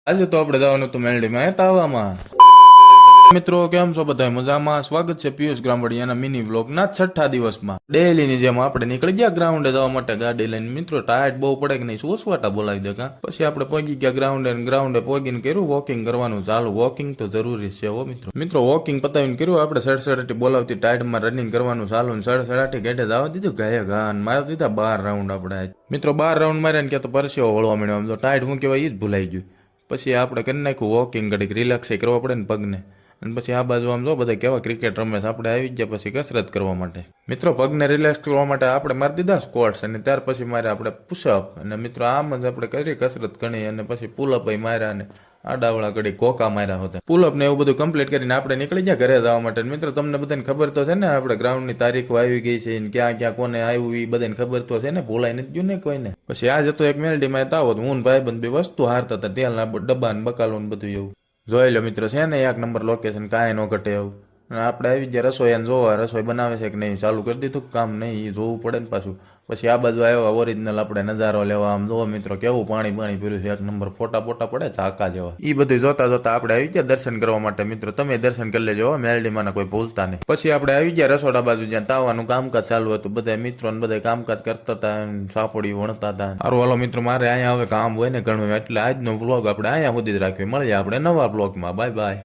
આજે તો આપણે જવાનું હતું મેલડીમાં તાવામાં. મિત્રો કેમ છો બધા મજામાં? સ્વાગત છે પિયુષ ગ્રામવાડિયાના મિની વ્લોગના છઠ્ઠા દિવસમાં. ડેલીની જેમ આપણે નીકળી ગયા ગ્રાઉન્ડે જવા માટે ગાડી લઈને. મિત્રો ટાયર્ડ બહુ પડે કે નહીં સોસવાટા બોલાવી દે કા. પછી આપણે પહોંચી ગયા ગ્રાઉન્ડે પહોંચીને કર્યું વોકિંગ કરવાનું ચાલુ. વોકિંગ તો જરૂરી છે હો મિત્રો. મિત્રો વોકિંગ પતાવીને કર્યું આપણે સડસડાટી બોલાવતી ટાયર્ડમાં રનિંગ કરવાનું ચાલુ ને સડસડાટી ગાડે જવા દીધું ગાયે ઘા મારી દીધા 12 રાઉન્ડ આપણે. મિત્રો 12 રાઉન્ડ માર્યા ને કે તો પરસ્યો વળવા મળ્યો. આમ તો ટાયર્ડ હું કહેવાય એ જ ભૂલાઈ ગયું. પછી આપણે કરી નાખ્યું વોકિંગ ઘડીક રિલેક્સ કરવા પડે ને પગને. અને પછી આ બાજુ આમ જો બધા કેવા ક્રિકેટ રમે છે. આપણે આવી ગયા પછી કસરત કરવા માટે. મિત્રો પગને રિલેક્સ કરવા માટે આપણે મારી દીધા સ્ક્વોટ્સ અને ત્યાર પછી મારે આપણે પુશઅપ અને મિત્રો આમ જ આપણે કરી કસરત ગણી અને પછી પુલઅપ માર્યા અને આડાવળા ઘડી કોકા માર્યા હતા. પુલઅપ ને એવું બધું કમ્પ્લીટ કરીને આપણે નીકળી ગયા ઘરે જવા માટે. મિત્રો તમને બધાને ખબર તો છે ને આપણે ગ્રાઉન્ડની તારીખો આવી ગઈ છે ક્યાં ક્યાં કોને આવ્યું એ બધાને ખબર તો છે ને. ભૂલાઈ નથી ગયું ને કોઈને. પછી આજ હતો એક મેલડીમાં તાવો હું ભાઈબંધ બે વસ્તુ હારતા હતા તેલના ડબ્બા ને બકાલો ને બધું એવું. જોઈ લો મિત્રો છે ને 1 નંબર લોકેશન કાંઈ ન ઘટે એવું. અને આપણે આવી ગયા રસોઈ જોવા રસોઈ બનાવે છે કે નહીં ચાલુ કરી દીધું કામ નહીં એ જોવું પડે ને પાછું. પછી આ બાજુ આવ્યા ઓરિજિનલ આપણે નજારો લેવા. આમ જોવો મિત્રો કેવું પાણી પીર્યું છે 1 નંબર. ફોટા પડે ઝાકા જેવા. એ બધું જોતા આપણે આવી ગયા દર્શન કરવા માટે. મિત્રો તમે દર્શન કરી લેજો મેલડીમાં કોઈ ભૂલતા નહીં. પછી આપણે આવી ગયા રસોડા બાજુ જ્યાં તાવાનું કામકાજ ચાલુ હતું. બધા મિત્રો ને બધા કામકાજ કરતા હતા સાપડી વણતા હતા. સારું હાલો મિત્રો મારે અહીંયા હવે કામ હોય ને ઘણું એટલે આજનો વ્લોગ આપણે અહીંયા સુધી જ રાખીએ. મળીએ આપણે નવા વ્લોગમાં. Bye bye.